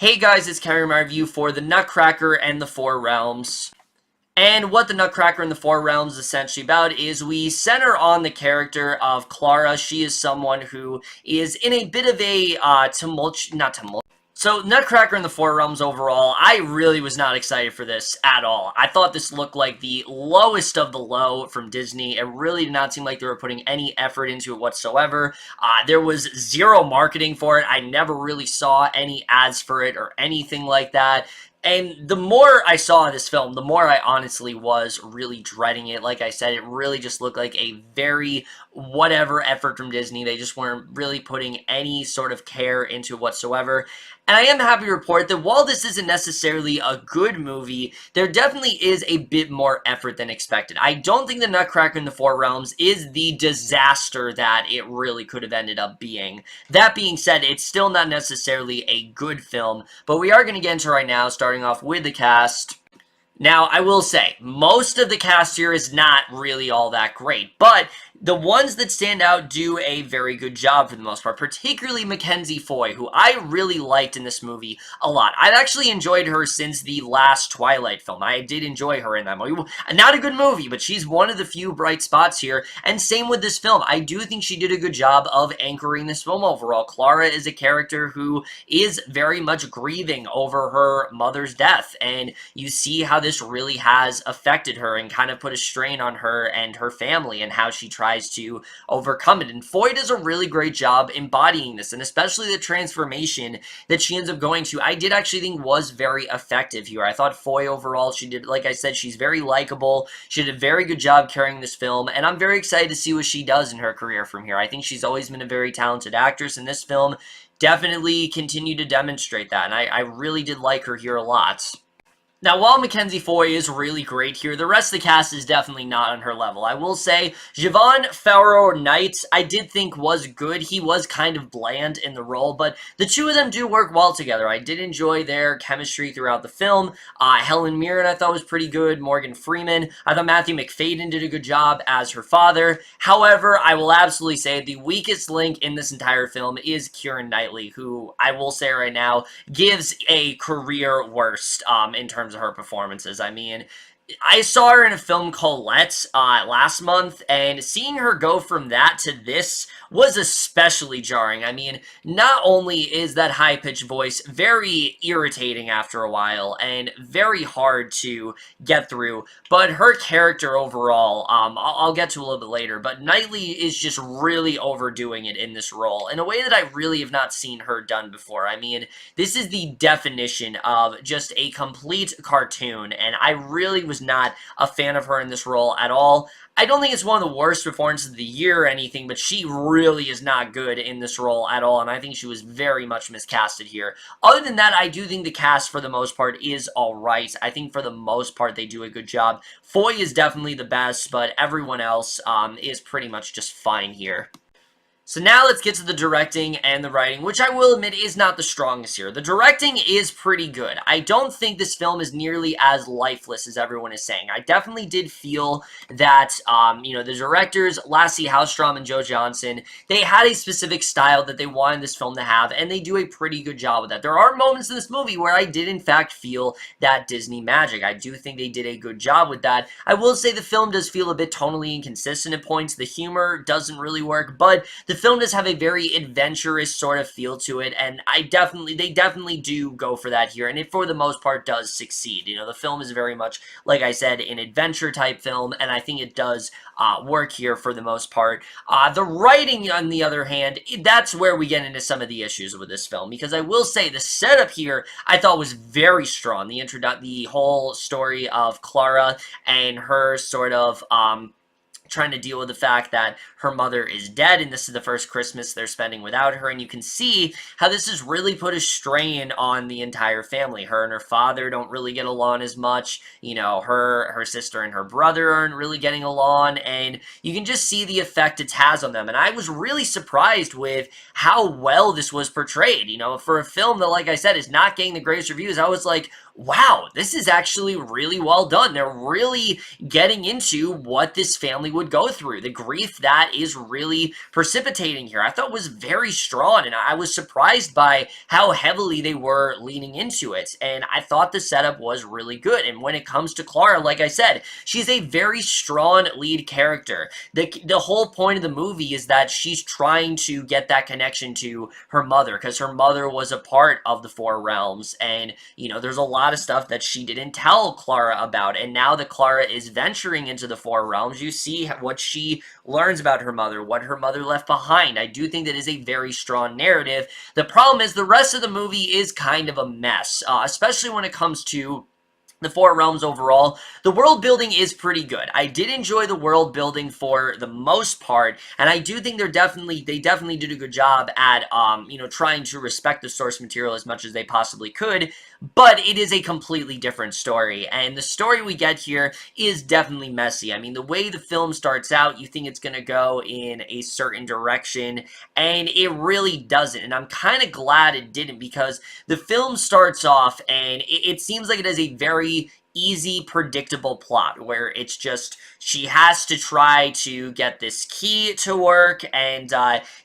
Hey guys, it's Keira, my review for the Nutcracker and the Four Realms. And what the Nutcracker and the Four Realms is essentially about is we center on the character of Clara. She is someone who is in a bit of a So, Nutcracker and the Four Realms overall, I really was not excited for this at all. I thought this looked like the lowest of the low from Disney. It really did not seem like they were putting any effort into it whatsoever. There was zero marketing for it. I never really saw any ads for it or anything like that. And the more I saw this film, the more I honestly was really dreading it. Like I said, it really just looked like a very whatever effort from Disney. They just weren't really putting any sort of care into it whatsoever. And I am happy to report that while this isn't necessarily a good movie, there definitely is a bit more effort than expected. I don't think the Nutcracker in the Four Realms is the disaster that it really could have ended up being. That being said, it's still not necessarily a good film, but we are going to get into it right now, starting off with the cast. Now, I will say, most of the cast here is not really all that great, but the ones that stand out do a very good job for the most part, particularly Mackenzie Foy, who I really liked in this movie a lot. I've actually enjoyed her since the last Twilight film. I did enjoy her in that movie. Not a good movie, but she's one of the few bright spots here, and same with this film. I do think she did a good job of anchoring this film overall. Clara is a character who is very much grieving over her mother's death, and you see how this really has affected her and kind of put a strain on her and her family and how she tries to overcome it. And Foy does a really great job embodying this, and especially the transformation that she ends up going to, I did actually think was very effective here. I thought Foy overall, she did, like I said, she's very likable. She did a very good job carrying this film, and I'm very excited to see what she does in her career from here. I think she's always been a very talented actress, and this film definitely continued to demonstrate that, and I really did like her here a lot. Now, while Mackenzie Foy is really great here, the rest of the cast is definitely not on her level. I will say, Fowora-Knight, I did think was good. He was kind of bland in the role, but the two of them do work well together. I did enjoy their chemistry throughout the film. Helen Mirren, I thought, was pretty good. Morgan Freeman. I thought Matthew Macfadyen did a good job as her father. However, I will absolutely say the weakest link in this entire film is Keira Knightley, who I will say right now gives a career worst in terms of her performances. I mean, I saw her in a film called last month, and seeing her go from that to this was especially jarring. I mean, not only is that high-pitched voice very irritating after a while and very hard to get through, but her character overall, I'll get to a little bit later, but Knightley is just really overdoing it in this role in a way that I really have not seen her done before. I mean, this is the definition of just a complete cartoon, and I really was not a fan of her in this role at all. I don't think it's one of the worst performances of the year or anything, but she really is not good in this role at all, and I think she was very much miscasted here. Other than that, I do think the cast, for the most part, is alright. I think for the most part, they do a good job. Foy is definitely the best, but everyone else is pretty much just fine here. So now let's get to the directing and the writing, which I will admit is not the strongest here. The directing is pretty good. I don't think this film is nearly as lifeless as everyone is saying. I definitely did feel that, the directors, Lasse, Hallström, and Johnston, they had a specific style that they wanted this film to have, and they do a pretty good job with that. There are moments in this movie where I did, in fact, feel that Disney magic. I do think they did a good job with that. I will say the film does feel a bit tonally inconsistent at points. The humor doesn't really work, but the film does have a very adventurous sort of feel to it, and they definitely do go for that here, and it for the most part does succeed. You know, the film is very much, like I said, an adventure type film, and I think it does work here for the most part. The writing, on the other hand, that's where we get into some of the issues with this film, because I will say the setup here I thought was very strong. The whole story of Clara and her sort of trying to deal with the fact that her mother is dead, and this is the first Christmas they're spending without her, and you can see how this has really put a strain on the entire family. Her and her father don't really get along as much. You know, her sister and her brother aren't really getting along, and you can just see the effect it has on them, and I was really surprised with how well this was portrayed. You know, for a film that, like I said, is not getting the greatest reviews, I was like, wow, this is actually really well done. They're really getting into what this family would go through. The grief that is really precipitating here, I thought was very strong, and I was surprised by how heavily they were leaning into it. And I thought the setup was really good. And when it comes to Clara, like I said, she's a very strong lead character. The whole point of the movie is that she's trying to get that connection to her mother, because her mother was a part of the Four Realms, and you know, there's a lot of stuff that she didn't tell Clara about, and now that Clara is venturing into the Four Realms, you see what she learns about her mother, what her mother left behind. I do think that is a very strong narrative. The problem is the rest of the movie is kind of a mess, especially when it comes to the Four Realms overall. The world building is pretty good. I did enjoy the world building for the most part, and I do think they definitely did a good job at, you know, trying to respect the source material as much as they possibly could, but it is a completely different story, and the story we get here is definitely messy. I mean, the way the film starts out, you think it's going to go in a certain direction, and it really doesn't, and I'm kind of glad it didn't, because the film starts off, and it seems like it has a very easy, predictable plot, where it's just, she has to try to get this key to work, and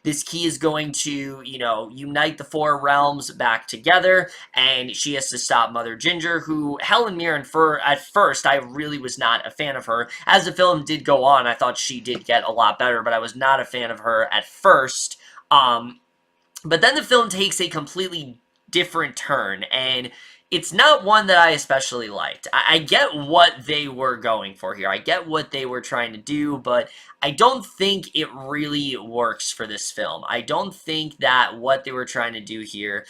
this key is going to, you know, unite the Four Realms back together, and she has to stop Mother Ginger, who, Helen Mirren, at first, I really was not a fan of her. As the film did go on, I thought she did get a lot better, but I was not a fan of her at first. But then the film takes a completely different turn, and it's not one that I especially liked. I get what they were going for here. I get what they were trying to do, but I don't think it really works for this film. I don't think that what they were trying to do here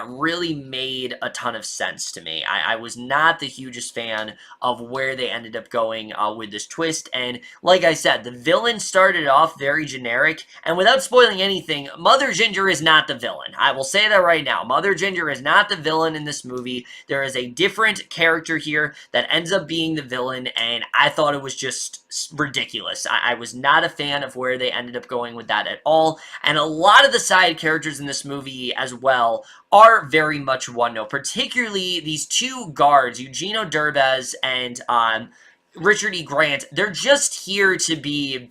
really made a ton of sense to me. I was not the hugest fan of where they ended up going with this twist, and like I said, the villain started off very generic, and without spoiling anything, Mother Ginger is not the villain. I will say that right now. Mother Ginger is not the villain in this movie. There is a different character here that ends up being the villain, and I thought it was just ridiculous. I was not a fan of where they ended up going with that at all, and a lot of the side characters in this movie as well are very much one-note, particularly these two guards, Eugenio Derbez and Richard E. Grant. They're just here to be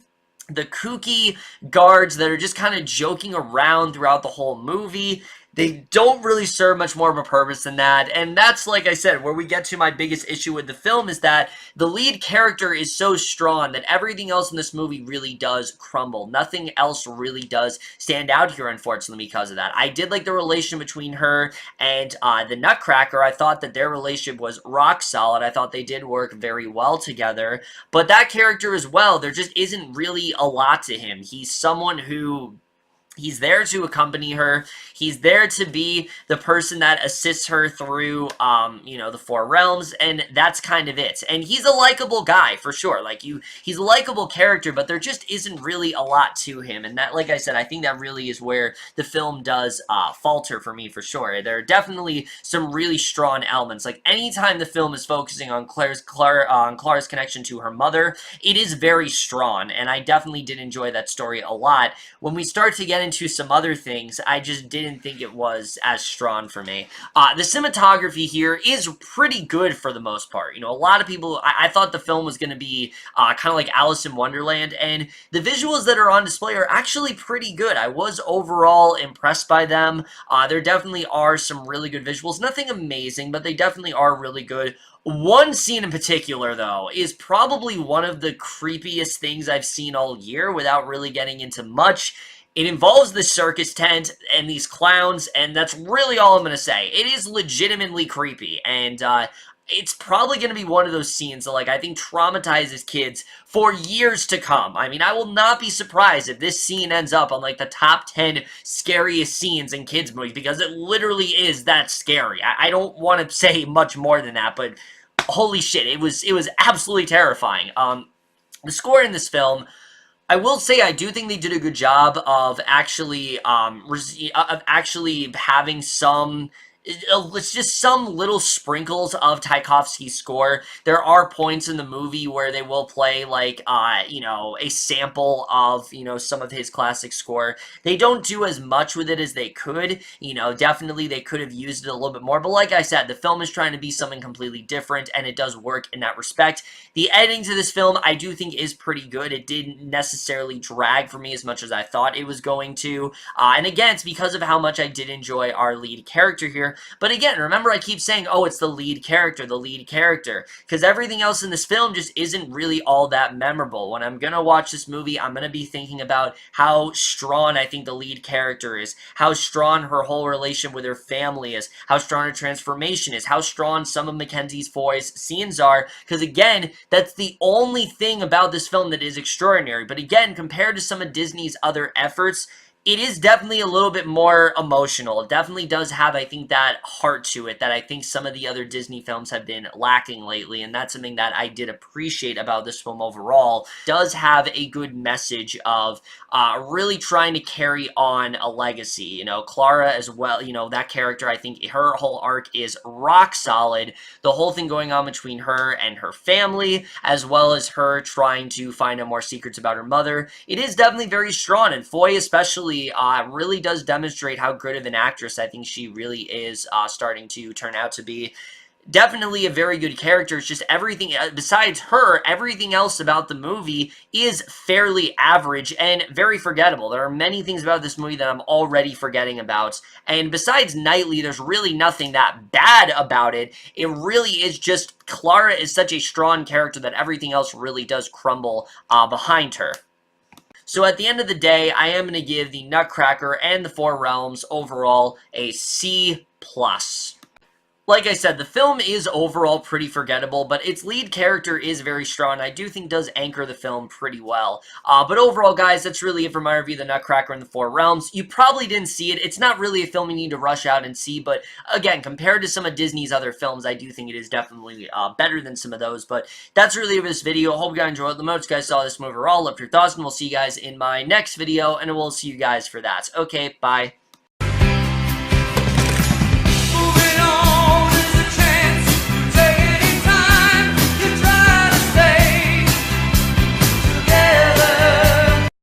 the kooky guards that are just kind of joking around throughout the whole movie. They don't really serve much more of a purpose than that, and that's, like I said, where we get to my biggest issue with the film, is that the lead character is so strong that everything else in this movie really does crumble. Nothing else really does stand out here, unfortunately, because of that. I did like the relation between her and the Nutcracker. I thought that their relationship was rock solid. I thought they did work very well together, but that character as well, there just isn't really a lot to him. He's someone who... he's there to accompany her. He's there to be the person that assists her through, you know, the Four Realms, and that's kind of it. And he's a likable guy, for sure. Like, he's a likable character, but there just isn't really a lot to him. And that, like I said, I think that really is where the film does falter for me, for sure. There are definitely some really strong elements. Like, anytime the film is focusing on Clara's connection to her mother, it is very strong, and I definitely did enjoy that story a lot. When we start to get into some other things, I just didn't think it was as strong for me. The cinematography here is pretty good for the most part. You know, a lot of people, I thought the film was going to be kind of like Alice in Wonderland, and the visuals that are on display are actually pretty good. I was overall impressed by them. There definitely are some really good visuals. Nothing amazing, but they definitely are really good. One scene in particular, though, is probably one of the creepiest things I've seen all year without really getting into much. It involves the circus tent and these clowns, and that's really all I'm going to say. It is legitimately creepy, and it's probably going to be one of those scenes that, like, I think traumatizes kids for years to come. I mean, I will not be surprised if this scene ends up on, like, the top 10 scariest scenes in kids' movies, because it literally is that scary. I don't want to say much more than that, but holy shit, it was absolutely terrifying. The score in this film, I will say I do think they did a good job of actually having some it's just some little sprinkles of Tchaikovsky's score. There are points in the movie where they will play, like, a sample of, some of his classic score. They don't do as much with it as they could. Definitely they could have used it a little bit more. But like I said, the film is trying to be something completely different, and it does work in that respect. The editing to this film, I do think, is pretty good. It didn't necessarily drag for me as much as I thought it was going to. And again, it's because of how much I did enjoy our lead character here. But again, remember I keep saying, oh, it's the lead character, because everything else in this film just isn't really all that memorable. When I'm going to watch this movie, I'm going to be thinking about how strong I think the lead character is, how strong her whole relation with her family is, how strong her transformation is, how strong some of Mackenzie's voice scenes are, because again, that's the only thing about this film that is extraordinary. But again, compared to some of Disney's other efforts, it is definitely a little bit more emotional. It definitely does have, I think, that heart to it that I think some of the other Disney films have been lacking lately, and that's something that I did appreciate about this film overall. It does have a good message of really trying to carry on a legacy. Clara as well, that character, I think her whole arc is rock solid. The whole thing going on between her and her family, as well as her trying to find out more secrets about her mother, it is definitely very strong, and Foy especially really does demonstrate how good of an actress I think she really is starting to turn out to be. Definitely a very good character. It's just everything, besides her, everything else about the movie is fairly average and very forgettable. There are many things about this movie that I'm already forgetting about. And besides Knightley, there's really nothing that bad about it. It really is just Clara is such a strong character that everything else really does crumble behind her. So at the end of the day, I am going to give the Nutcracker and the Four Realms overall a C+. Like I said, the film is overall pretty forgettable, but its lead character is very strong. I do think does anchor the film pretty well. But overall, guys, that's really it for my review of the Nutcracker and the Four Realms. You probably didn't see it. It's not really a film you need to rush out and see, but again, compared to some of Disney's other films, I do think it is definitely better than some of those. But that's really it for this video. Hope you guys enjoyed it. The most you guys saw this movie overall. Love your thoughts, and we'll see you guys in my next video, and we'll see you guys for that. Okay, bye.